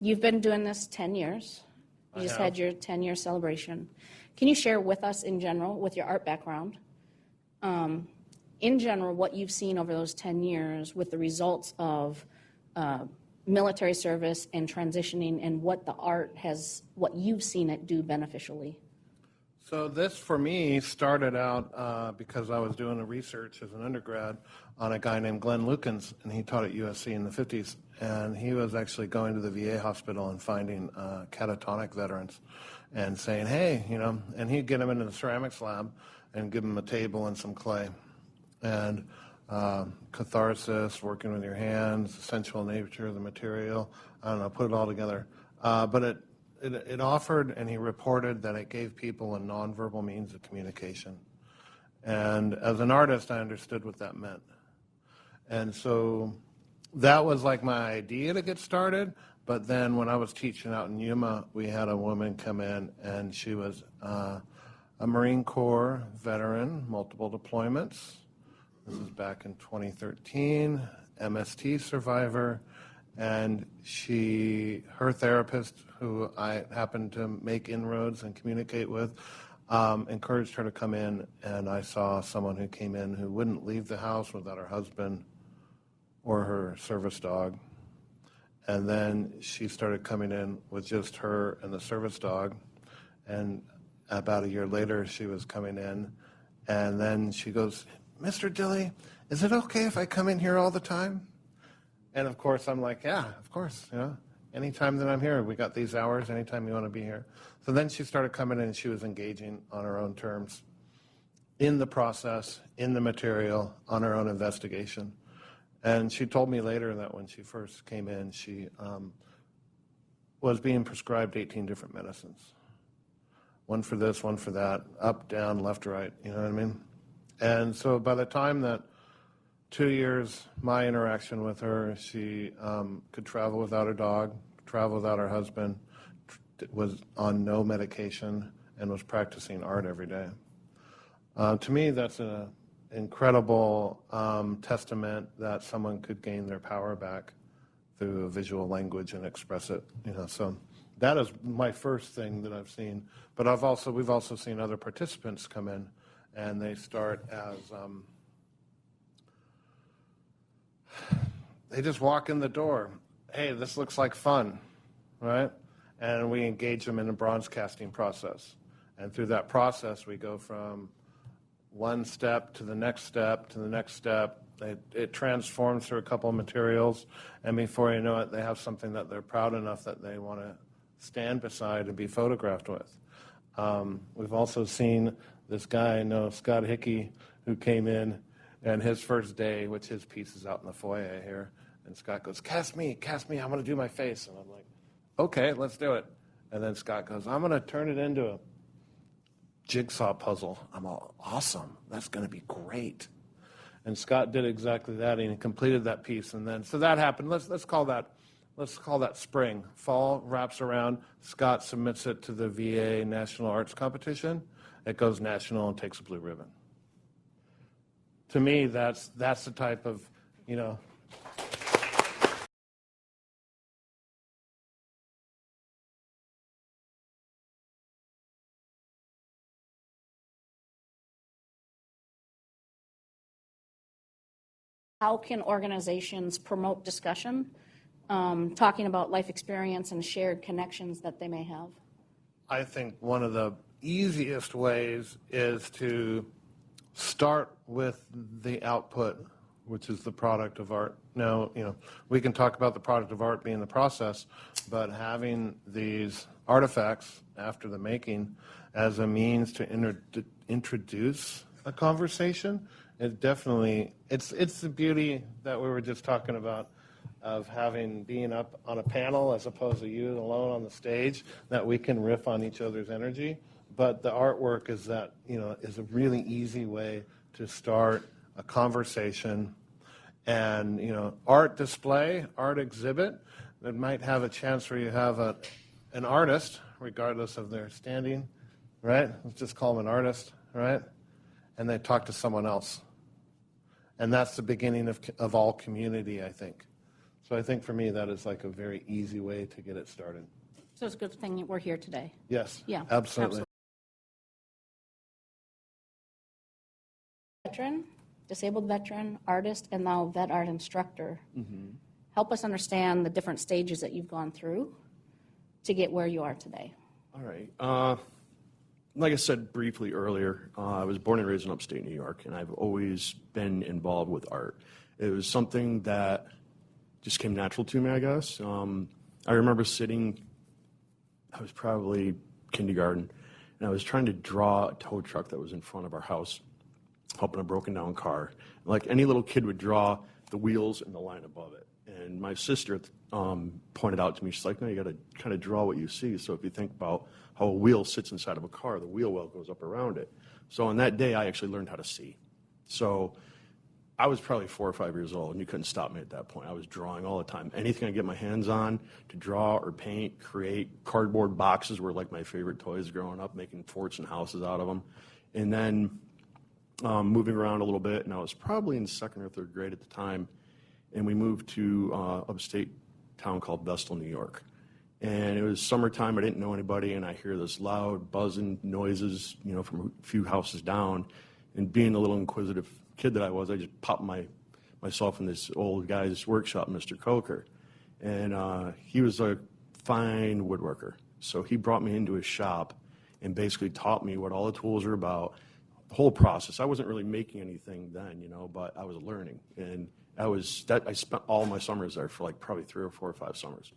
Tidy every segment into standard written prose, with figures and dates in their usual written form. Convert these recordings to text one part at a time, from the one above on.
You've been doing this 10 years. You just had your 10-year celebration. Can you share with us in general, with your art background, in general, what you've seen over those 10 years with the results of military service and transitioning, and what the art has, what you've seen it do beneficially? So this, for me, started out because I was doing a research as an undergrad on a guy named Glenn Lukens, and he taught at USC in the 50s, and he was actually going to the VA hospital and finding catatonic veterans and saying, hey, you know, and he'd get them into the ceramics lab and give them a table and some clay. And catharsis, working with your hands, essential nature of the material, I don't know, put it all together. But it offered, and he reported that it gave people a nonverbal means of communication. And as an artist, I understood what that meant. And so that was like my idea to get started. But then when I was teaching out in Yuma, we had a woman come in, and she was a Marine Corps veteran, multiple deployments. This is back in 2013, MST survivor. And her therapist, who I happened to make inroads and communicate with, encouraged her to come in, and I saw someone who came in who wouldn't leave the house without her husband or her service dog. And then she started coming in with just her and the service dog, and about a year later, she was coming in, and then she goes, Mr. Dilley, is it okay if I come in here all the time? And of course, I'm like, yeah, of course, you know, anytime that I'm here, we got these hours, anytime you want to be here. So then she started coming in, and she was engaging on her own terms in the process, in the material, on her own investigation. And she told me later that when she first came in, she was being prescribed 18 different medicines. One for this, one for that, up, down, left, right, you know what I mean? And so by the time that 2 years, my interaction with her, she could travel without her dog, travel without her husband, was on no medication, and was practicing art every day. To me, that's an incredible testament that someone could gain their power back through a visual language and express it. You know, so that is my first thing that I've seen. But we've also seen other participants come in, and they start as they just walk in the door. Hey, this looks like fun, right? And we engage them in a bronze casting process. And through that process, we go from one step to the next step to the next step. It transforms through a couple of materials, and before you know it, they have something that they're proud enough that they want to stand beside and be photographed with. We've also seen this guy I know, Scott Hickey, who came in, and his first day, which his piece is out in the foyer here, and Scott goes, cast me, I want to do my face. And I'm like, okay, let's do it. And then Scott goes, I'm going to turn it into a jigsaw puzzle. I'm all, awesome, that's going to be great. And Scott did exactly that, and he completed that piece. And then, so that happened. Let's call that spring. Fall wraps around. Scott submits it to the VA National Arts Competition. It goes national and takes a blue ribbon. To me, that's the type of, you know. How can organizations promote discussion, talking about life experience and shared connections that they may have? I think one of the easiest ways is to start with the output, which is the product of art. Now, you know, we can talk about the product of art being the process, but having these artifacts after the making as a means to introduce a conversation, it definitely, it's the beauty that we were just talking about of being up on a panel as opposed to you alone on the stage, that we can riff on each other's energy. But the artwork is that, you know, is a really easy way to start a conversation. And, you know, art display, art exhibit, that might have a chance where you have an artist, regardless of their standing, right? Let's just call them an artist, right? And they talk to someone else. And that's the beginning of all community, I think. So I think for me, that is like a very easy way to get it started. So it's a good thing we're here today. Yes, Yeah, absolutely. Veteran, disabled veteran, artist, and now VETART instructor. Help us understand the different stages that you've gone through to get where you are today. All right. Like I said briefly earlier, I was born and raised in upstate New York, and I've always been involved with art. It was something that just came natural to me, I guess. I remember I was probably kindergarten, and I was trying to draw a tow truck that was in front of our house, helping a broken down car. Like any little kid would draw the wheels and the line above it. And my sister pointed out to me, she's like, no, you got to kind of draw what you see. So if you think about how a wheel sits inside of a car, the wheel well goes up around it. So on that day, I actually learned how to see. So I was probably 4 or 5 years old, and you couldn't stop me at that point. I was drawing all the time. Anything I get my hands on to draw or paint, create. Cardboard boxes were like my favorite toys growing up, making forts and houses out of them. And then moving around a little bit, and I was probably in 2nd or 3rd grade at the time, and we moved to upstate town called Vestal, New York. And it was summertime, I didn't know anybody, and I hear this loud buzzing noises, from a few houses down. And being the little inquisitive kid that I was, I just popped myself in this old guy's workshop, Mr. Coker. And he was a fine woodworker. So he brought me into his shop and basically taught me what all the tools are about, the whole process. I wasn't really making anything then, but I was learning. And I spent all my summers there for like probably 3 or 4 or 5 summers.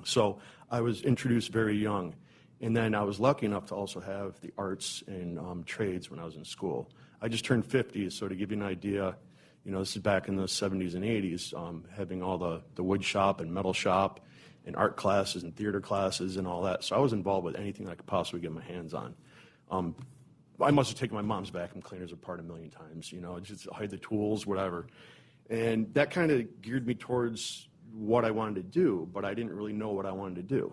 So I was introduced very young. And then I was lucky enough to also have the arts and trades when I was in school. I just turned 50, so to give you an idea, this is back in the 70s and 80s, having all the wood shop and metal shop and art classes and theater classes and all that. So I was involved with anything I could possibly get my hands on. I must have taken my mom's vacuum cleaners apart a million times, just hide the tools, whatever. And that kind of geared me towards what I wanted to do, but I didn't really know what I wanted to do,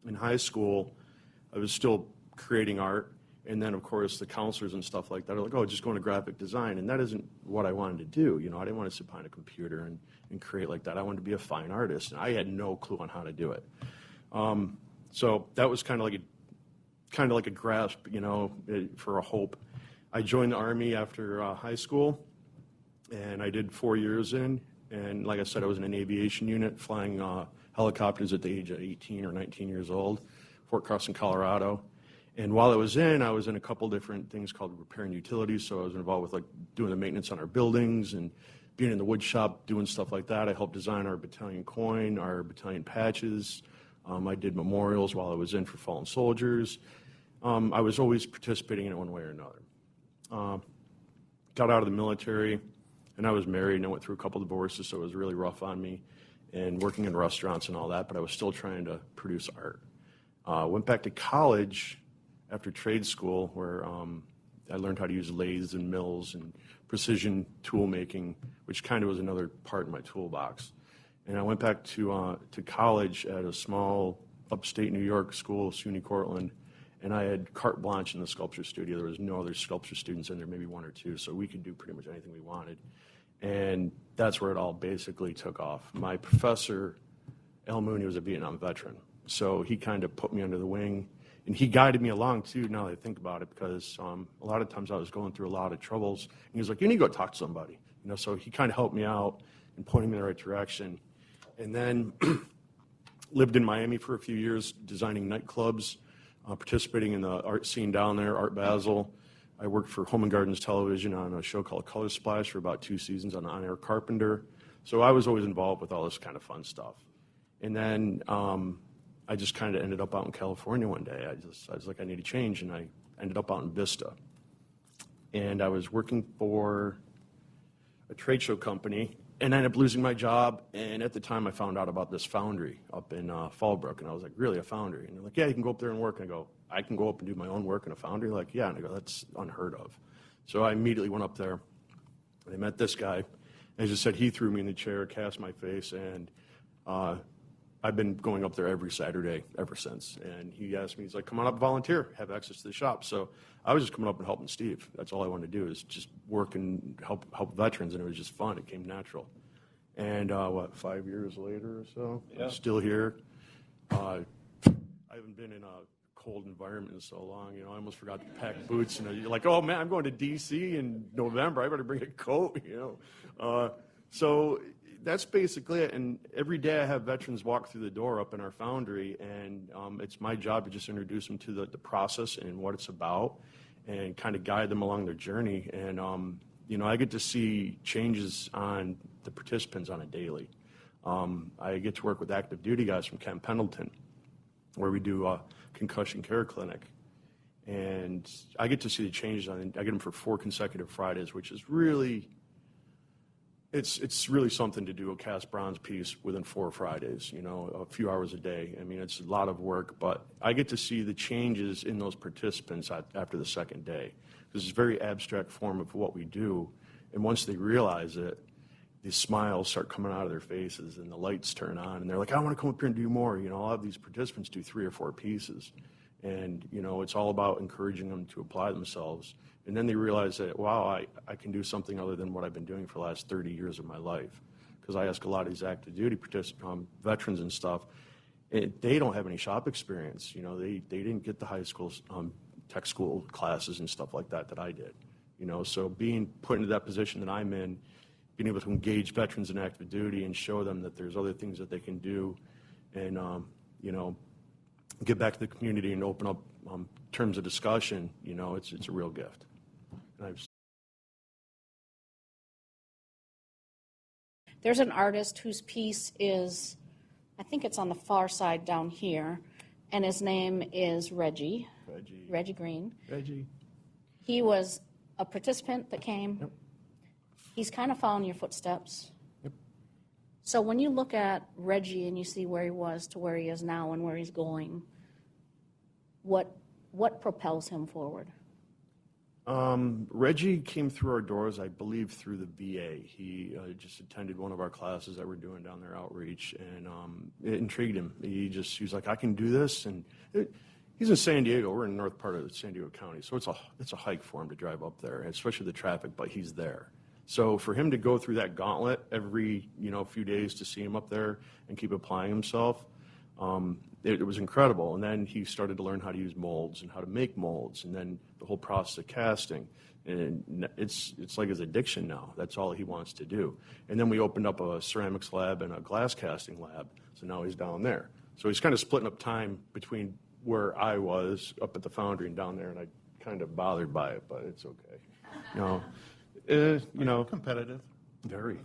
In high school, I was still creating art, and then, of course, the counselors and stuff like that are like, oh, just go into graphic design, and that isn't what I wanted to do. I didn't want to sit behind a computer and create like that. I wanted to be a fine artist, and I had no clue on how to do it. So that was kind of like a grasp, for a hope. I joined the Army after high school, and I did 4 years in, and like I said, I was in an aviation unit flying helicopters at the age of 18 or 19 years old, Fort Carson, Colorado. And while I was in a couple different things called repairing utilities, so I was involved with like doing the maintenance on our buildings and being in the wood shop, doing stuff like that. I helped design our battalion coin, our battalion patches. I did memorials while I was in for fallen soldiers. I was always participating in it one way or another. Got out of the military, and I was married, and I went through a couple divorces, so it was really rough on me, and working in restaurants and all that, but I was still trying to produce art. Went back to college after trade school, where I learned how to use lathes and mills and precision tool making, which kind of was another part in my toolbox. And I went back to college at a small upstate New York school, SUNY Cortland, and I had carte blanche in the sculpture studio. There was no other sculpture students in there, maybe 1 or 2, so we could do pretty much anything we wanted. And that's where it all basically took off. My professor, El Mooney, was a Vietnam veteran, so he kind of put me under the wing, and he guided me along too, now that I think about it, because a lot of times I was going through a lot of troubles, and he was like, you need to go talk to somebody. So he kind of helped me out and pointed me in the right direction. And then lived in Miami for a few years, designing nightclubs, participating in the art scene down there, Art Basel. I worked for Home and Gardens Television on a show called Color Splash for about 2 seasons on On-Air Carpenter. So I was always involved with all this kind of fun stuff. And then I just kind of ended up out in California one day. I was like, I need a change, and I ended up out in Vista. And I was working for a trade show company, and I ended up losing my job. And at the time, I found out about this foundry up in Fallbrook, and I was like, really, a foundry? And they're like, yeah, you can go up there and work. And I go, I can go up and do my own work in a foundry? Like, yeah. And I go, that's unheard of. So I immediately went up there, and I met this guy. As I said, he threw me in the chair, cast my face, and I've been going up there every Saturday ever since. And he asked me, he's like, come on up and volunteer, have access to the shop. So I was just coming up and helping Steve. That's all I wanted to do, is just work and help veterans, and it was just fun. It came natural. And 5 years later or so, Yeah. I'm still here. I haven't been in a cold environment in so long. I almost forgot to pack boots. You're like, oh man, I'm going to D.C. in November. I better bring a coat. So that's basically it. And every day I have veterans walk through the door up in our foundry, and it's my job to just introduce them to the process and what it's about, and kind of guide them along their journey. And I get to see changes on the participants on a daily. I get to work with active duty guys from Camp Pendleton, where we do a concussion care clinic. And I get to see the changes. I get them for 4 consecutive Fridays, which is really, it's really something to do a cast bronze piece within 4 Fridays, a few hours a day. I mean, it's a lot of work, but I get to see the changes in those participants after the second day. This is a very abstract form of what we do, and once they realize it, these smiles start coming out of their faces, and the lights turn on, and they're like, I want to come up here and do more. I'll have these participants do 3 or 4 pieces, and it's all about encouraging them to apply themselves, and then they realize that, wow, I can do something other than what I've been doing for the last 30 years of my life, because I ask a lot of these active duty veterans and stuff, and they don't have any shop experience. They didn't get the high school tech school classes and stuff like that I did. So being put into that position that I'm in, being able to engage veterans in active duty and show them that there's other things that they can do, and get back to the community and open up terms of discussion, it's a real gift. And There's an artist whose piece is, I think it's on the far side down here, and his name is Reggie Green. Reggie. He was a participant that came. Yep. He's kind of following your footsteps. Yep. So when you look at Reggie and you see where he was to where he is now and where he's going, what propels him forward? Reggie came through our doors, I believe, through the VA. He just attended one of our classes that we're doing down there, outreach, and it intrigued him. He was like, I can do this, and he's in San Diego. We're in the north part of San Diego County, so it's a hike for him to drive up there, especially the traffic. But he's there, so for him to go through that gauntlet every few days to see him up there and keep applying himself, it was incredible. And then he started to learn how to use molds and how to make molds, and then the whole process of casting. And it's like his addiction now. That's all he wants to do. And then we opened up a ceramics lab and a glass casting lab, so now he's down there. So he's kind of splitting up time between where I was up at the foundry and down there, and I kind of bothered by it, but it's okay. Competitive. Very.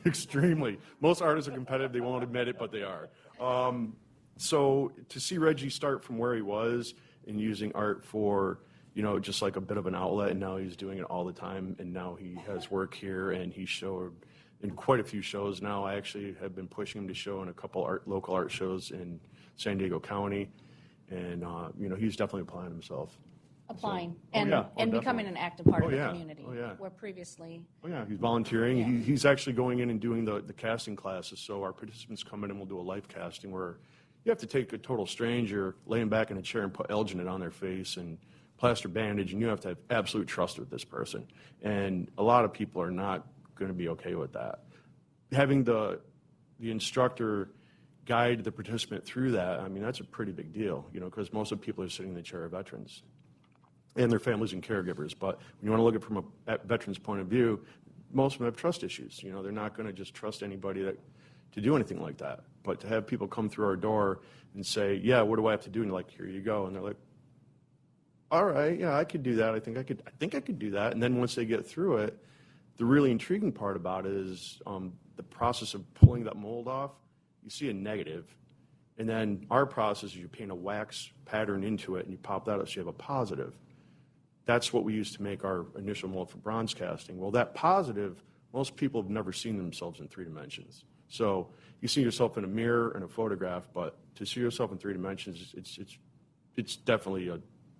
Extremely. Most artists are competitive. They won't admit it, but they are. So to see Reggie start from where he was and using art for, just like a bit of an outlet, and now he's doing it all the time, and now he has work here, and he showed in quite a few shows now. I actually have been pushing him to show in a couple local art shows in San Diego County, and he's definitely applying himself. Applying and becoming an active part of the community. Oh, yeah. Where previously. Oh, yeah, he's volunteering. Yeah. He's actually going in and doing the casting classes. So our participants come in and we'll do a life casting where you have to take a total stranger, lay him back in a chair and put Elgin on their face and plaster bandage, and you have to have absolute trust with this person. And a lot of people are not going to be okay with that. Having the instructor guide the participant through that, I mean, that's a pretty big deal, because most of the people are sitting in the chair of veterans and their families and caregivers. But when you want to look at it from a veteran's point of view, most of them have trust issues. They're not going to just trust anybody to do anything like that. But to have people come through our door and say, yeah, what do I have to do? And you're like, here you go. And they're like, all right, yeah, I could do that. I think I could do that. And then once they get through it, the really intriguing part about it is the process of pulling that mold off. You see a negative, and then our process is you paint a wax pattern into it and you pop that up so you have a positive. That's what we use to make our initial mold for bronze casting. Well, that positive, most people have never seen themselves in 3 dimensions. So you see yourself in a mirror and a photograph, but to see yourself in 3 dimensions, it's definitely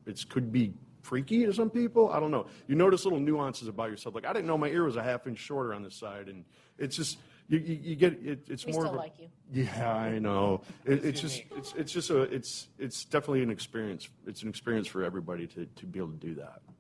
it could be freaky to some people. I don't know. You notice little nuances about yourself. Like, I didn't know my ear was a half inch shorter on this side, and it's just you get it. It's We more still of a, like you. Yeah, I know. It's definitely an experience. It's an experience for everybody to be able to do that.